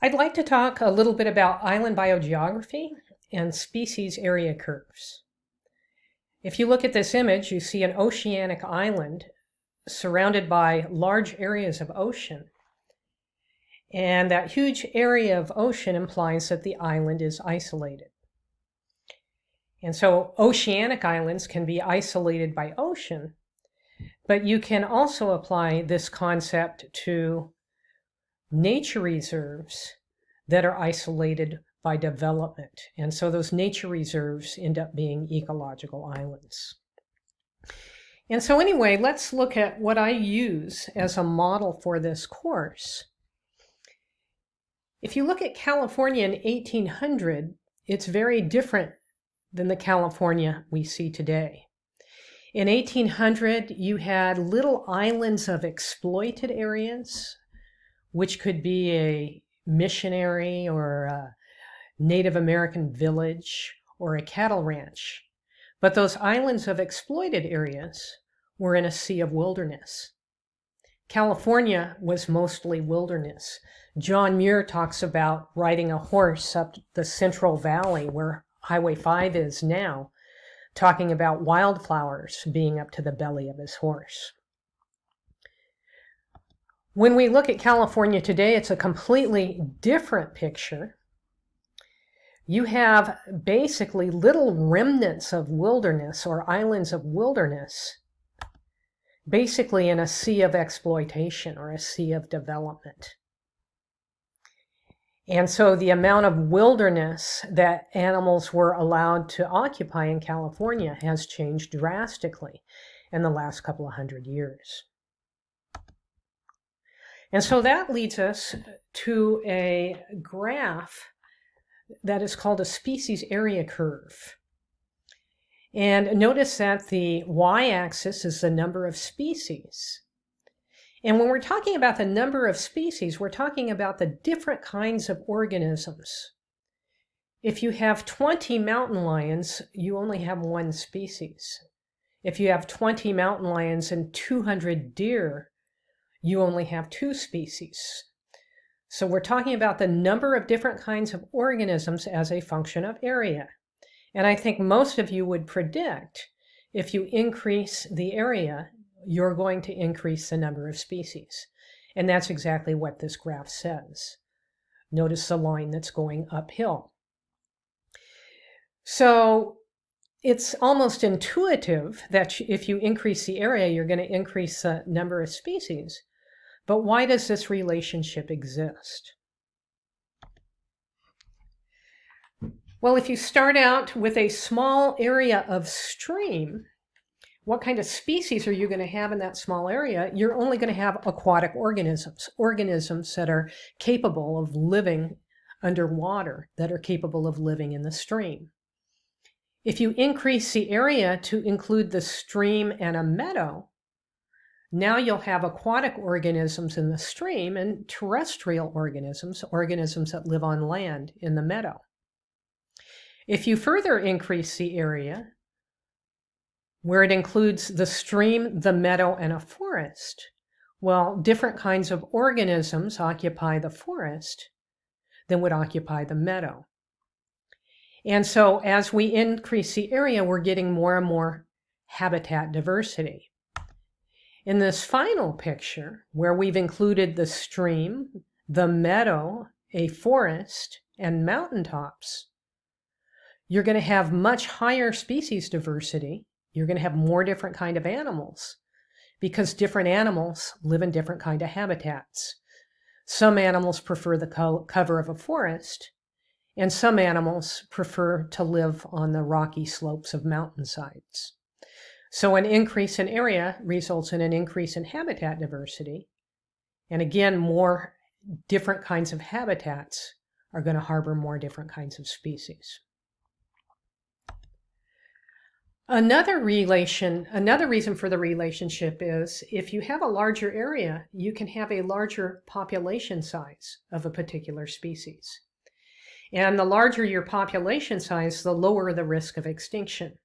I'd like to talk a little bit about island biogeography and species area curves. If you look at this image, you see an oceanic island surrounded by large areas of ocean. And that huge area of ocean implies that the island is isolated. And so oceanic islands can be isolated by ocean, but you can also apply this concept to nature reserves that are isolated by development. And so those nature reserves end up being ecological islands. And so anyway, let's look at what I use as a model for this course. If you look at California in 1800, it's very different than the California we see today. In 1800, you had little islands of exploited areas, which could be a missionary or a Native American village or a cattle ranch. But those islands of exploited areas were in a sea of wilderness. California was mostly wilderness. John Muir talks about riding a horse up the Central Valley where Highway 5 is now, talking about wildflowers being up to the belly of his horse. When we look at California today, it's a completely different picture. You have basically little remnants of wilderness or islands of wilderness, basically in a sea of exploitation or a sea of development. And so the amount of wilderness that animals were allowed to occupy in California has changed drastically in the last couple of hundred years. And so that leads us to a graph that is called a species area curve. And notice that the y-axis is the number of species. And when we're talking about the number of species, we're talking about the different kinds of organisms. If you have 20 mountain lions, you only have one species. If you have 20 mountain lions and 200 deer, you only have two species. So we're talking about the number of different kinds of organisms as a function of area. And I think most of you would predict if you increase the area, you're going to increase the number of species. And that's exactly what this graph says. Notice the line that's going uphill. So it's almost intuitive that if you increase the area, you're going to increase the number of species. But why does this relationship exist? Well, if you start out with a small area of stream, what kind of species are you going to have in that small area? You're only going to have aquatic organisms, organisms that are capable of living underwater, that are capable of living in the stream. If you increase the area to include the stream and a meadow, now you'll have aquatic organisms in the stream and terrestrial organisms, organisms that live on land in the meadow. If you further increase the area, where it includes the stream, the meadow, and a forest, well, different kinds of organisms occupy the forest than would occupy the meadow. And so as we increase the area, we're getting more and more habitat diversity. In this final picture, where we've included the stream, the meadow, a forest, and mountaintops, you're going to have much higher species diversity. You're going to have more different kind of animals because different animals live in different kind of habitats. Some animals prefer the cover of a forest, and some animals prefer to live on the rocky slopes of mountainsides. So an increase in area results in an increase in habitat diversity. And again, more different kinds of habitats are going to harbor more different kinds of species. Another reason for the relationship is if you have a larger area, you can have a larger population size of a particular species. And the larger your population size, the lower the risk of extinction,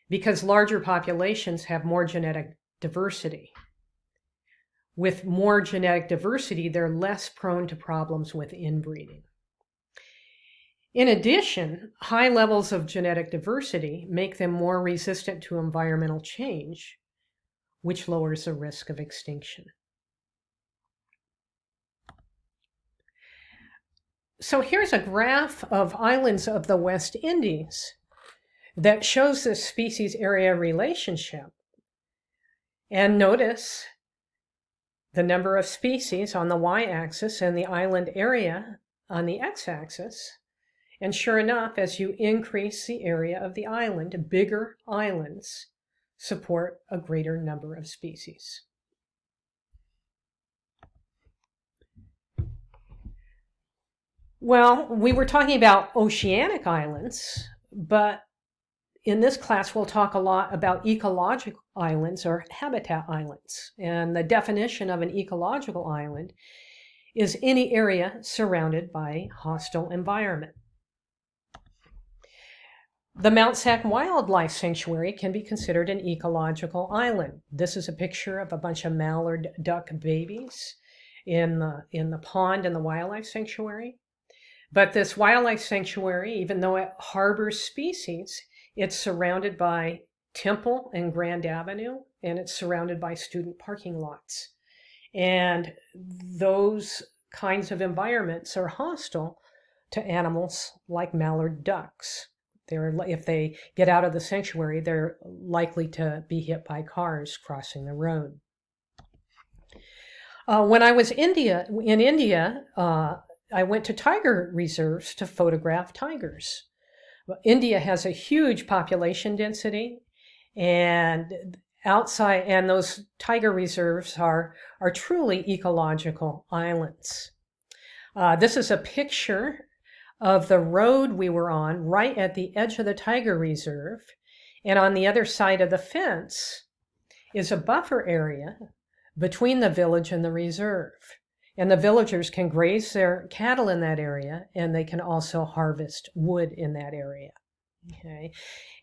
because larger populations have more genetic diversity. with more genetic diversity, they're less prone to problems with inbreeding. In addition, high levels of genetic diversity make them more resistant to environmental change, which lowers the risk of extinction. So here's a graph of islands of the West Indies that shows this species area relationship. And notice the number of species on the y-axis and the island area on the x-axis. And sure enough, as you increase the area of the island, bigger islands support a greater number of species. Well, we were talking about oceanic islands, but in this class, we'll talk a lot about ecological islands or habitat islands. And the definition of an ecological island is any area surrounded by a hostile environment. The Mount Sac Wildlife Sanctuary can be considered an ecological island. This is a picture of a bunch of mallard duck babies in the pond in the wildlife sanctuary. But this wildlife sanctuary, even though it harbors species, it's surrounded by Temple and Grand Avenue, and it's surrounded by student parking lots. And those kinds of environments are hostile to animals like mallard ducks. If they get out of the sanctuary, they're likely to be hit by cars crossing the road. When I was in India, I went to tiger reserves to photograph tigers. India has a huge population density, and those tiger reserves are truly ecological islands. This is a picture of the road we were on right at the edge of the tiger reserve, and on the other side of the fence is a buffer area between the village and the reserve. And the villagers can graze their cattle in that area, and they can also harvest wood in that area. Okay.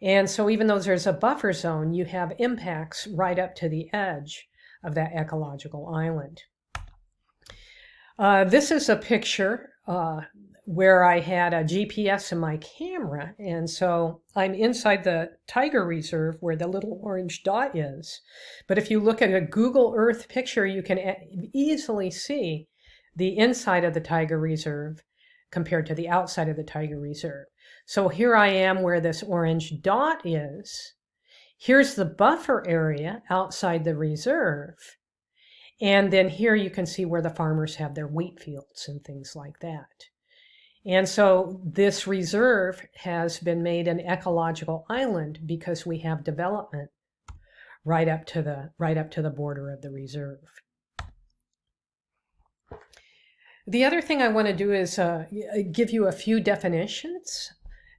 And so even though there's a buffer zone, you have impacts right up to the edge of that ecological island. This is a picture where I had a GPS in my camera, and so I'm inside the tiger reserve where the little orange dot is. But if you look at a Google Earth picture, you can easily see the inside of the tiger reserve compared to the outside of the tiger reserve. So here I am where this orange dot is. Here's the buffer area outside the reserve. And then here you can see where the farmers have their wheat fields and things like that. And so this reserve has been made an ecological island because we have development right up to the border of the reserve. The other thing I want to do is give you a few definitions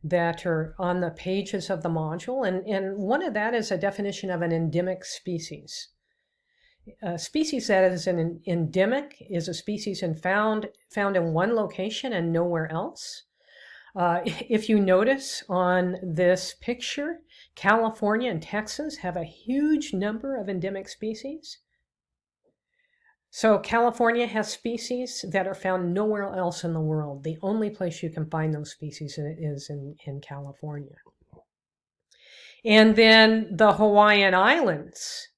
that are on the pages of the module, and one of that is a definition of an endemic species. A species that is an endemic is a species found in one location and nowhere else. If you notice on this picture, California and Texas have a huge number of endemic species. So California has species that are found nowhere else in the world. The only place you can find those species is in California. And then the Hawaiian Islands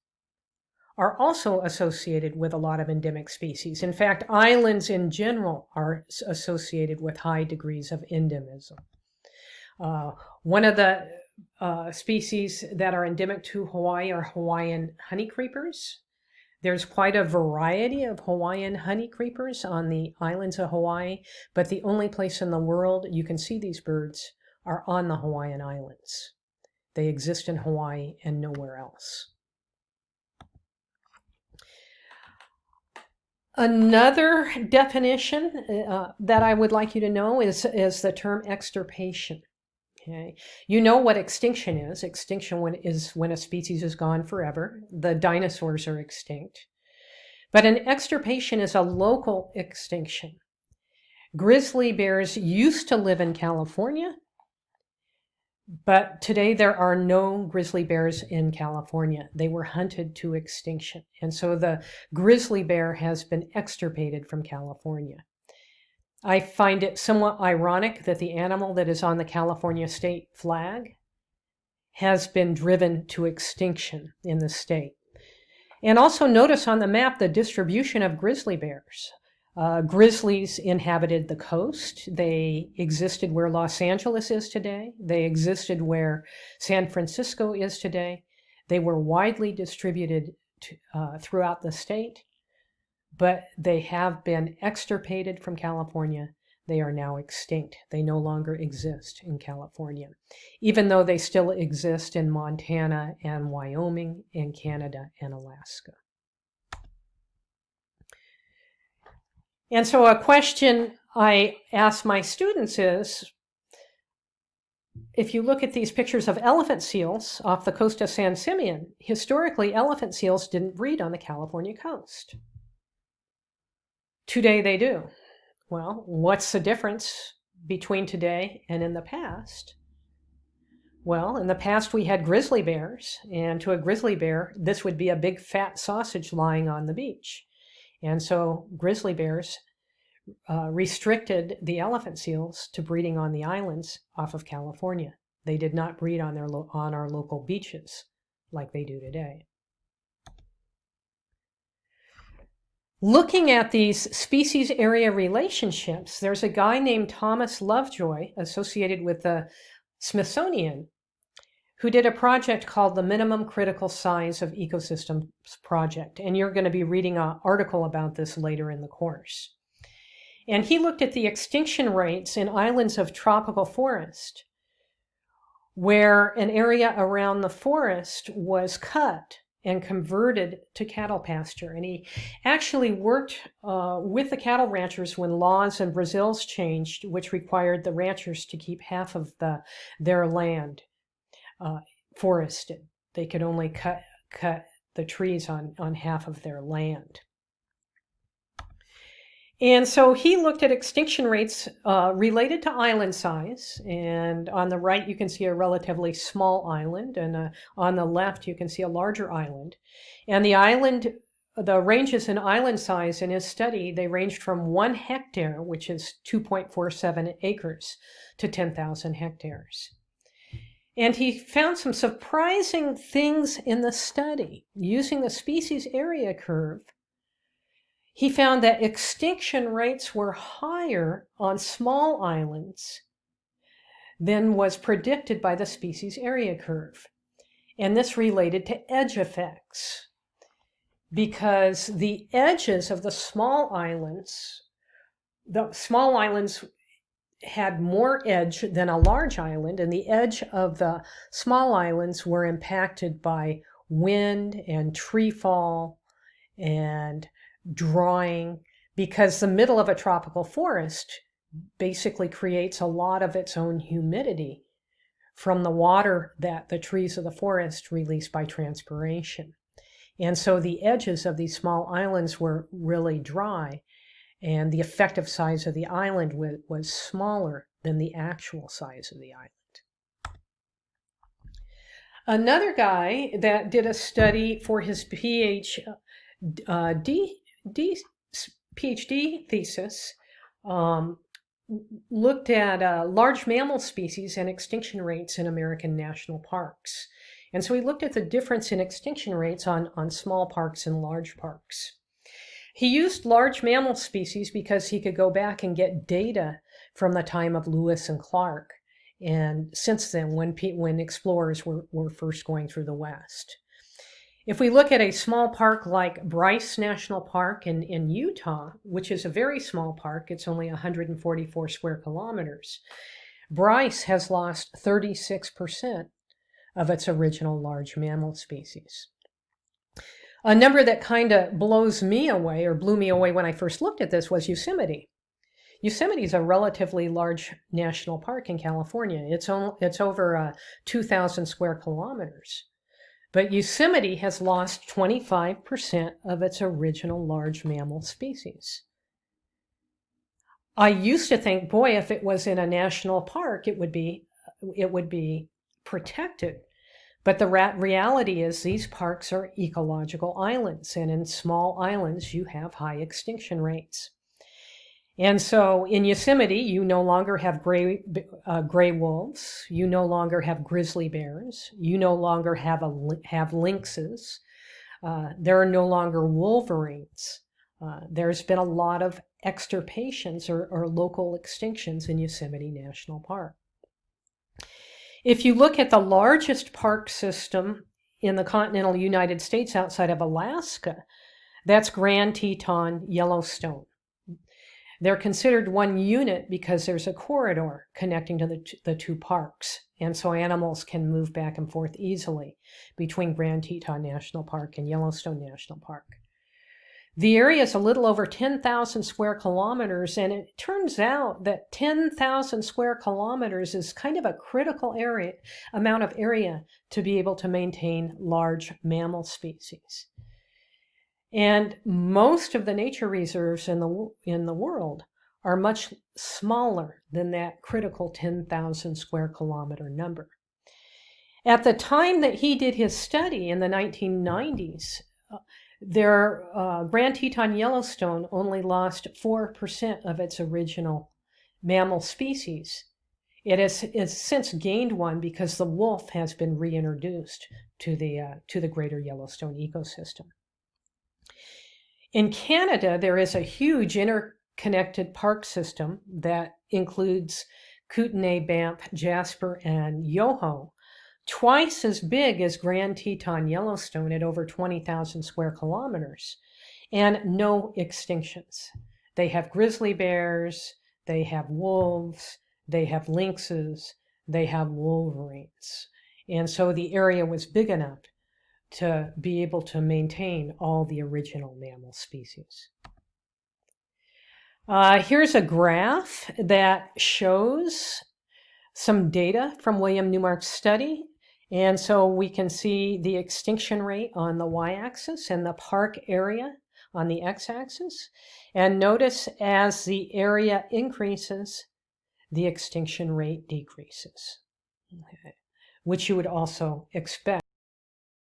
are also associated with a lot of endemic species. In fact, islands in general are associated with high degrees of endemism. One of the species that are endemic to Hawaii are Hawaiian honeycreepers. There's quite a variety of Hawaiian honeycreepers on the islands of Hawaii, but the only place in the world you can see these birds are on the Hawaiian Islands. They exist in Hawaii and nowhere else. Another definition that I would like you to know is the term extirpation. Okay. You know what extinction is. Extinction is when a species is gone forever. The dinosaurs are extinct. But an extirpation is a local extinction. Grizzly bears used to live in California. But today there are no grizzly bears in California. They were hunted to extinction. And so the grizzly bear has been extirpated from California. I find it somewhat ironic that the animal that is on the California state flag has been driven to extinction in the state. And also notice on the map the distribution of grizzly bears. Grizzlies inhabited the coast. They existed where Los Angeles is today. They existed where San Francisco is today. They were widely distributed throughout the state, but they have been extirpated from California. They are now extinct. They no longer exist in California, even though they still exist in Montana and Wyoming and Canada and Alaska. And so a question I ask my students is, if you look at these pictures of elephant seals off the coast of San Simeon, historically elephant seals didn't breed on the California coast. Today they do. Well, what's the difference between today and in the past? Well, in the past we had grizzly bears, and to a grizzly bear, this would be a big fat sausage lying on the beach. And so grizzly bears restricted the elephant seals to breeding on the islands off of California. They did not breed on our local beaches like they do today. Looking at these species area relationships, there's a guy named Thomas Lovejoy associated with the Smithsonian who did a project called the Minimum Critical Size of Ecosystems Project. And you're going to be reading an article about this later in the course. And he looked at the extinction rates in islands of tropical forest, where an area around the forest was cut and converted to cattle pasture. And he actually worked with the cattle ranchers when laws in Brazil changed, which required the ranchers to keep half of their land forested. They could only cut the trees on half of their land. And so he looked at extinction rates related to island size. And on the right, you can see a relatively small island. And on the left, you can see a larger island. And the ranges in island size in his study, they ranged from 1 hectare, which is 2.47 acres, to 10,000 hectares. And he found some surprising things in the study. Using the species area curve, he found that extinction rates were higher on small islands than was predicted by the species area curve. And this related to edge effects, because the edges of the small islands had more edge than a large island, and the edge of the small islands were impacted by wind and tree fall and drawing, because the middle of a tropical forest basically creates a lot of its own humidity from the water that the trees of the forest release by transpiration. And so the edges of these small islands were really dry, and the effective size of the island was smaller than the actual size of the island. Another guy that did a study for his PhD thesis looked at large mammal species and extinction rates in American national parks. And so he looked at the difference in extinction rates on small parks and large parks. He used large mammal species because he could go back and get data from the time of Lewis and Clark, and since then when explorers were first going through the West. If we look at a small park like Bryce National Park in Utah, which is a very small park, it's only 144 square kilometers, Bryce has lost 36% of its original large mammal species. A number that kind of blew me away when I first looked at this was Yosemite. Yosemite is a relatively large national park in California. It's over 2,000 square kilometers. But Yosemite has lost 25% of its original large mammal species. I used to think, boy, if it was in a national park, it would be protected. But the reality is these parks are ecological islands, and in small islands you have high extinction rates. And so in Yosemite, you no longer have gray wolves, you no longer have grizzly bears, you no longer have lynxes, there are no longer wolverines. There's been a lot of extirpations or local extinctions in Yosemite National Park. If you look at the largest park system in the continental United States outside of Alaska, that's Grand Teton Yellowstone. They're considered one unit because there's a corridor connecting to the two parks, and so animals can move back and forth easily between Grand Teton National Park and Yellowstone National Park. The area is a little over 10,000 square kilometers, and it turns out that 10,000 square kilometers is kind of a critical amount of area to be able to maintain large mammal species. And most of the nature reserves in the world are much smaller than that critical 10,000 square kilometer number. At the time that he did his study in the 1990s, Grand Teton Yellowstone only lost 4% of its original mammal species. It has since gained one because the wolf has been reintroduced to the greater Yellowstone ecosystem. In Canada, there is a huge interconnected park system that includes Kootenay, Banff, Jasper, and Yoho, twice as big as Grand Teton Yellowstone at over 20,000 square kilometers, and no extinctions. They have grizzly bears, they have wolves, they have lynxes, they have wolverines. And so the area was big enough to be able to maintain all the original mammal species. Here's a graph that shows some data from William Newmark's study. And so we can see the extinction rate on the y-axis and the park area on the x-axis. And notice as the area increases, the extinction rate decreases, which you would also expect.